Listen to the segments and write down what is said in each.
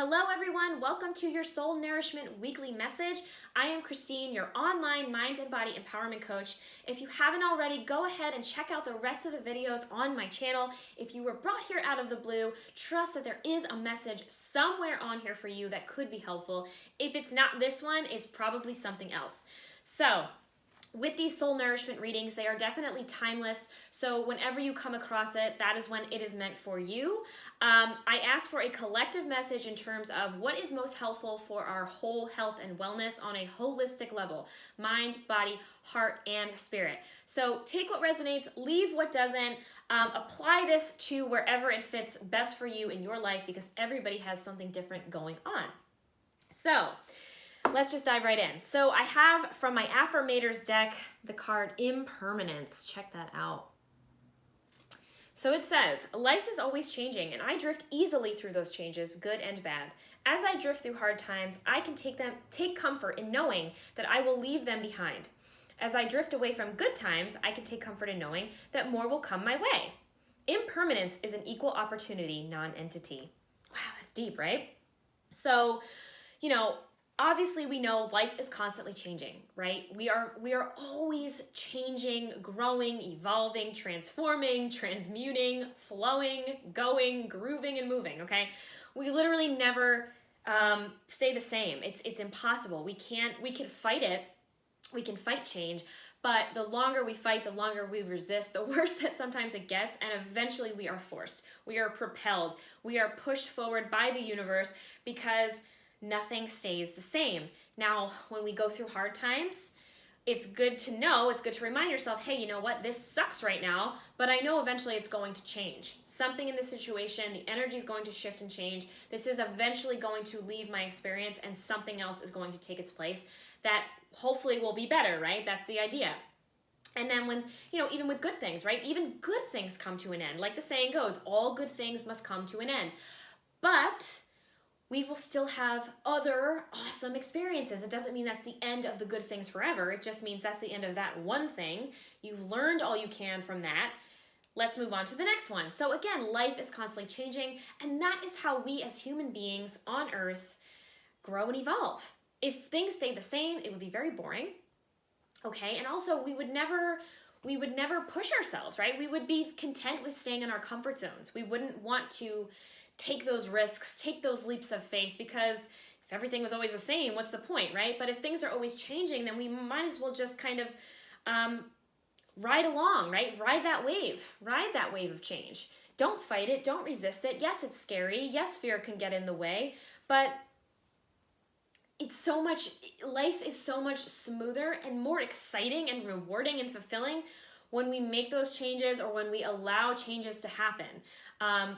Hello everyone, welcome to your Soul Nourishment Weekly Message. I am Christine, your online mind and body empowerment coach. If you haven't already, go ahead and check out the rest of the videos on my channel. If you were brought here out of the blue, trust that there is a message somewhere on here for you that could be helpful. If it's not this one, it's probably something else. So, with these soul nourishment readings, they are definitely timeless. So whenever you come across it, that is when it is meant for you. I ask for a collective message in terms of what is most helpful for our whole health and wellness on a holistic level: mind, body, heart, and spirit. So take what resonates, leave what doesn't. Apply this to wherever it fits best for you in your life, because everybody has something different going on. So let's just dive right in. So I have from my Affirmators deck the card Impermanence. Check that out. So it says, life is always changing and I drift easily through those changes, good and bad. As I drift through hard times, I can take comfort in knowing that I will leave them behind. As I drift away from good times, I can take comfort in knowing that more will come my way. Impermanence is an equal opportunity non-entity. Wow, that's deep, right? So, obviously we know life is constantly changing, right? We are always changing, growing, evolving, transforming, transmuting, flowing, going, grooving, and moving, okay? We literally never stay the same. It's impossible. We can fight it. We can fight change, but the longer we fight, the longer we resist, the worse that sometimes it gets, and eventually we are forced. We are propelled. We are pushed forward by the universe because nothing stays the same. Now, when we go through hard times, it's good to know, it's good to remind yourself, hey, you know what, this sucks right now, but I know eventually it's going to change. Something in this situation, the energy is going to shift and change. This is eventually going to leave my experience and something else is going to take its place that hopefully will be better, right? That's the idea. And then when, even with good things, right? Even good things come to an end. Like the saying goes, all good things must come to an end. But we will still have other awesome experiences. It doesn't mean that's the end of the good things forever. It just means that's the end of that one thing. You've learned all you can from that. Let's move on to the next one. So again, life is constantly changing, and that is how we as human beings on Earth grow and evolve. If things stayed the same, it would be very boring. Okay, and also we would never push ourselves, right? We would be content with staying in our comfort zones. We wouldn't want to take those risks, take those leaps of faith, because if everything was always the same, what's the point, right? But if things are always changing, then we might as well just kind of ride along, right? Ride that wave of change. Don't fight it, don't resist it. Yes, it's scary. Yes, fear can get in the way, but life is so much smoother and more exciting and rewarding and fulfilling when we make those changes or when we allow changes to happen.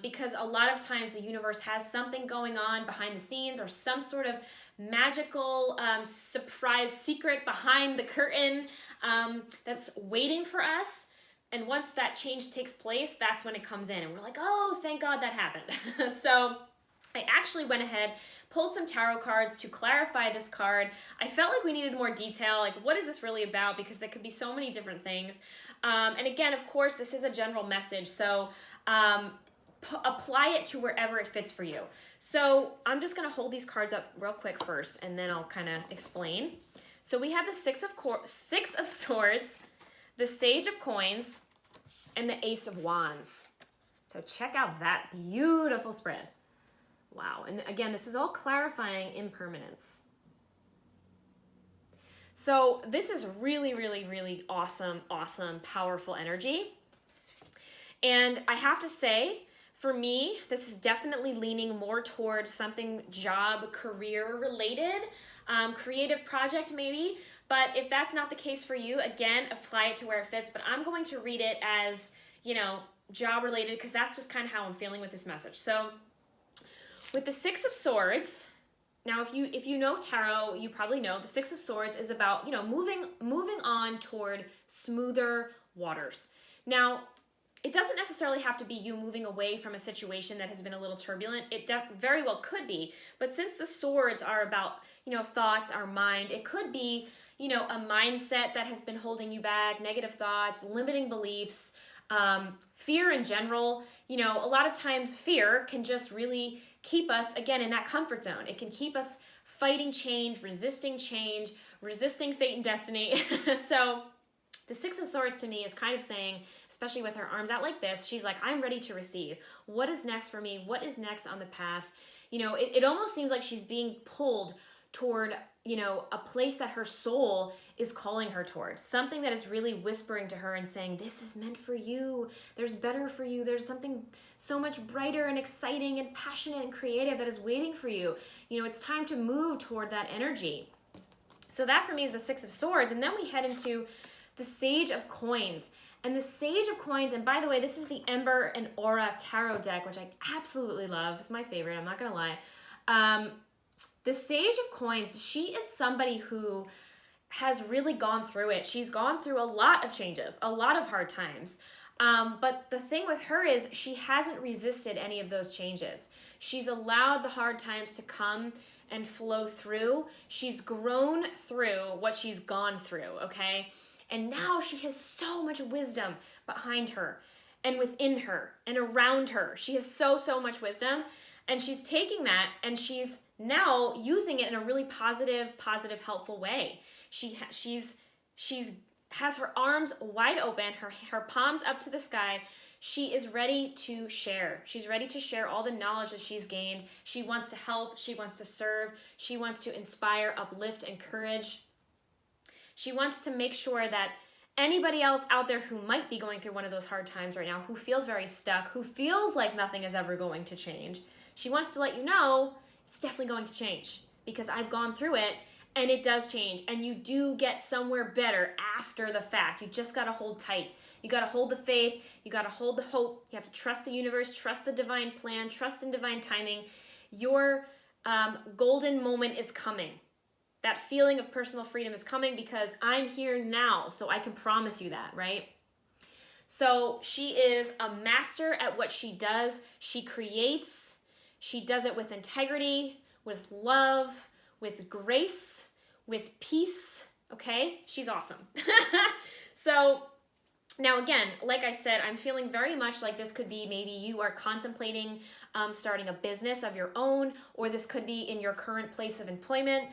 Because a lot of times the universe has something going on behind the scenes, or some sort of magical surprise secret behind the curtain that's waiting for us. And once that change takes place, that's when it comes in. And we're like, oh, thank God that happened. So I actually went ahead, pulled some tarot cards to clarify this card. I felt like we needed more detail, like what is this really about? Because there could be so many different things. And again, of course, this is a general message, so apply it to wherever it fits for you. So I'm just going to hold these cards up real quick first, and then I'll kind of explain. So we have the Six of Swords, the Sage of Coins, and the Ace of Wands. So check out that beautiful spread. Wow. And again, this is all clarifying impermanence. So this is really, really, really awesome, powerful energy. And I have to say, for me, this is definitely leaning more toward something job, career related, creative project maybe. But if that's not the case for you, again, apply it to where it fits. But I'm going to read it as, job related, because that's just kind of how I'm feeling with this message. So with the Six of Swords, now if you know tarot, you probably know the Six of Swords is about, moving on toward smoother waters. Now, it doesn't necessarily have to be you moving away from a situation that has been a little turbulent. It very well could be. But since the swords are about, thoughts, our mind, it could be, a mindset that has been holding you back, negative thoughts, limiting beliefs, Fear in general, you know, a lot of times fear can just really keep us, again, in that comfort zone. It can keep us fighting change, resisting fate and destiny. So the Six of Swords to me is kind of saying, especially with her arms out like this, she's like, I'm ready to receive. What is next for me? What is next on the path? You know, it almost seems like she's being pulled toward, you know, a place that her soul is calling her towards. Something that is really whispering to her and saying, this is meant for you. There's better for you. There's something so much brighter and exciting and passionate and creative that is waiting for you. You know, it's time to move toward that energy. So that for me is the Six of Swords. And then we head into the Sage of Coins. And the Sage of Coins, and by the way, this is the Ember and Aura Tarot deck, which I absolutely love. It's my favorite, I'm not gonna lie. The Sage of Coins, she is somebody who has really gone through it. She's gone through a lot of changes, a lot of hard times. But the thing with her is she hasn't resisted any of those changes. She's allowed the hard times to come and flow through. She's grown through what she's gone through, okay? And now she has so much wisdom behind her and within her and around her. She has so much wisdom, and she's taking that and she's now using it in a really positive, helpful way. She has her arms wide open, her palms up to the sky. She is ready to share. She's ready to share all the knowledge that she's gained. She wants to help. She wants to serve. She wants to inspire, uplift, encourage. She wants to make sure that anybody else out there who might be going through one of those hard times right now, who feels very stuck, who feels like nothing is ever going to change, she wants to let you know it's definitely going to change, because I've gone through it and it does change, and you do get somewhere better after the fact. You just got to hold tight. You got to hold the faith. You got to hold the hope. You have to trust the universe, trust the divine plan, trust in divine timing. Your golden moment is coming. That feeling of personal freedom is coming because I'm here now, so I can promise you that, right? So she is a master at what she does. She creates. She does it with integrity, with love, with grace, with peace, okay? She's awesome. So now again, like I said, I'm feeling very much like this could be maybe you are contemplating starting a business of your own, or this could be in your current place of employment.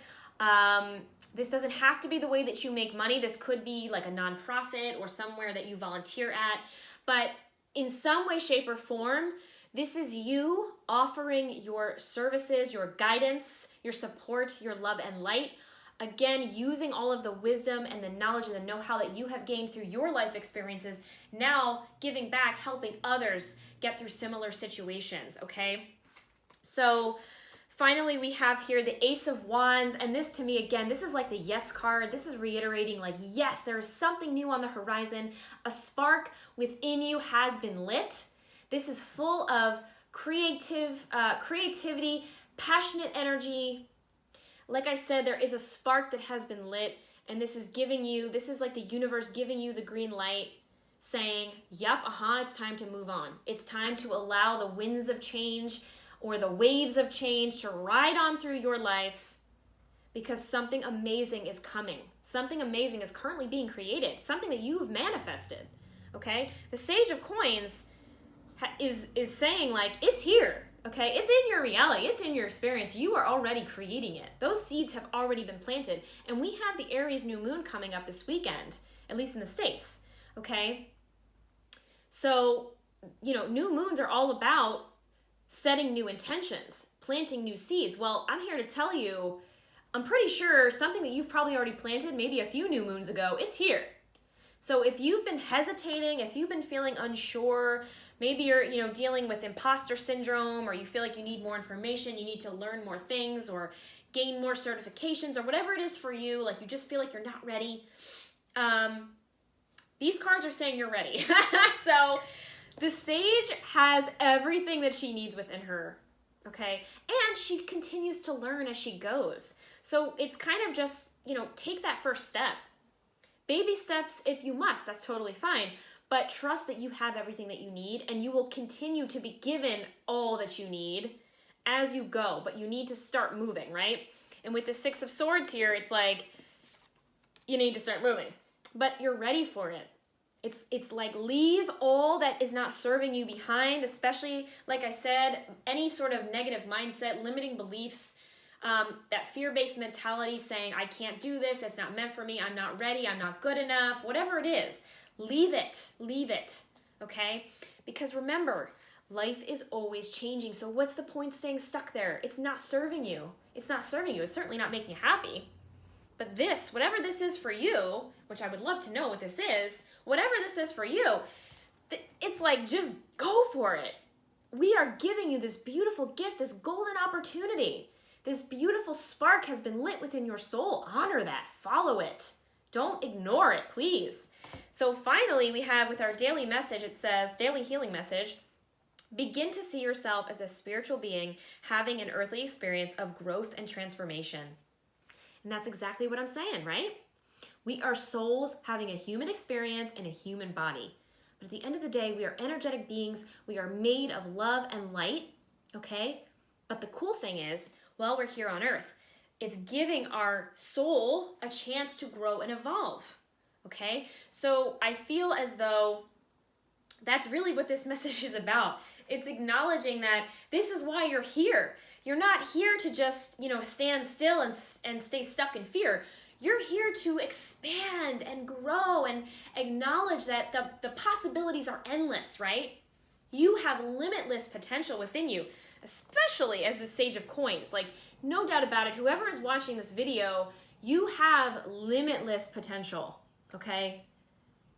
This doesn't have to be the way that you make money. This could be like a nonprofit or somewhere that you volunteer at. But in some way, shape, or form, this is you offering your services, your guidance, your support, your love and light. Again, using all of the wisdom and the knowledge and the know-how that you have gained through your life experiences, now giving back, helping others get through similar situations, okay? So finally, we have here the Ace of Wands, and this to me, again, this is like the yes card. This is reiterating like, yes, there is something new on the horizon. A spark within you has been lit. This is full of creativity, passionate energy. Like I said, there is a spark that has been lit, and this is like the universe giving you the green light, saying, yep, it's time to move on. It's time to allow the winds of change or the waves of change to ride on through your life, because something amazing is coming. Something amazing is currently being created, something that you've manifested, okay? The Sage of Coins is saying like, it's here, okay? It's in your reality, it's in your experience. You are already creating it. Those seeds have already been planted, and we have the Aries new moon coming up this weekend, at least in the States, okay? So, you know, new moons are all about setting new intentions, planting new seeds. Well, I'm here to tell you, I'm pretty sure something that you've probably already planted maybe a few new moons ago, it's here. So if you've been hesitating, if you've been feeling unsure, maybe you're, you know, dealing with imposter syndrome, or you feel like you need more information, you need to learn more things or gain more certifications, or whatever it is for you, like you just feel like you're not ready. These cards are saying you're ready. So the Sage has everything that she needs within her, okay? And she continues to learn as she goes. So it's kind of just, you know, take that first step. Baby steps if you must, that's totally fine. But trust that you have everything that you need, and you will continue to be given all that you need as you go. But you need to start moving, right? And with the Six of Swords here, it's like, you need to start moving. But you're ready for it. It's like leave all that is not serving you behind, especially, like I said, any sort of negative mindset, limiting beliefs, that fear-based mentality saying, I can't do this, it's not meant for me, I'm not ready, I'm not good enough, whatever it is, leave it, okay? Because remember, life is always changing, so what's the point staying stuck there? It's not serving you. It's certainly not making you happy. But this, whatever this is for you, which I would love to know what this is, whatever this is for you, it's like, just go for it. We are giving you this beautiful gift, this golden opportunity. This beautiful spark has been lit within your soul. Honor that. Follow it. Don't ignore it, please. So finally, we have with our daily message, it says, daily healing message, begin to see yourself as a spiritual being having an earthly experience of growth and transformation. And that's exactly what I'm saying, right? We are souls having a human experience in a human body. But at the end of the day, we are energetic beings. We are made of love and light, okay? But the cool thing is, while we're here on earth, it's giving our soul a chance to grow and evolve, okay? So I feel as though that's really what this message is about. It's acknowledging that this is why you're here. You're not here to just, stand still and stay stuck in fear. You're here to expand and grow and acknowledge that the possibilities are endless, right? You have limitless potential within you, especially as the Sage of Coins. Like, no doubt about it, whoever is watching this video, you have limitless potential, okay?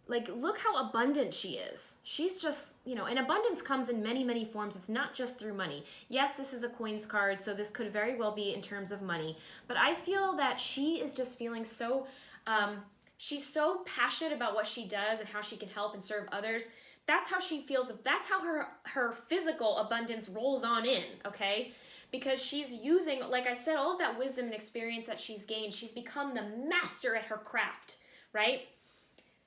Like, look how abundant she is. She's just, and abundance comes in many, many forms. It's not just through money. Yes, this is a coins card, so this could very well be in terms of money. But I feel that she is just feeling so, she's so passionate about what she does and how she can help and serve others. That's how she feels. That's how her physical abundance rolls on in, okay? Because she's using, like I said, all of that wisdom and experience that she's gained. She's become the master at her craft, right?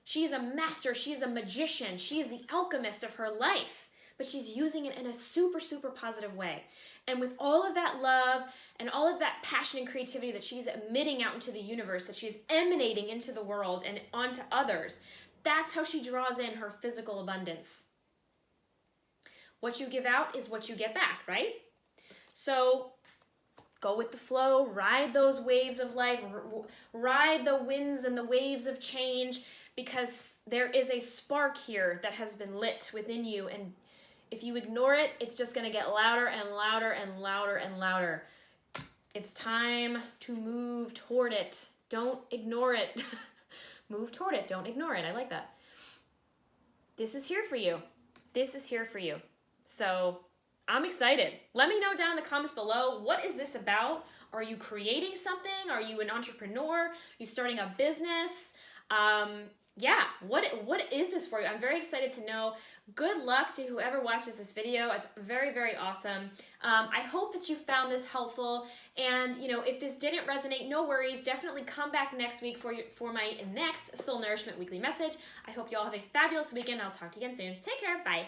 She is a master. She is a magician. She is the alchemist of her life. But she's using it in a super, super positive way. And with all of that love and all of that passion and creativity that she's emitting out into the universe, that she's emanating into the world and onto others, that's how she draws in her physical abundance. What you give out is what you get back, right? So go with the flow, ride those waves of life, ride the winds and the waves of change, because there is a spark here that has been lit within you, and if you ignore it, it's just going to get louder and louder and louder and louder. It's time to move toward it. Don't ignore it. Move toward it. Don't ignore it. I like that. This is here for you. This is here for you. So I'm excited. Let me know down in the comments below, what is this about? Are you creating something? Are you an entrepreneur? Are you starting a business? Yeah, what is this for you? I'm very excited to know. Good luck to whoever watches this video. It's very, very awesome. I hope that you found this helpful. And, if this didn't resonate, no worries. Definitely come back next week for my next Soul Nourishment Weekly Message. I hope you all have a fabulous weekend. I'll talk to you again soon. Take care. Bye.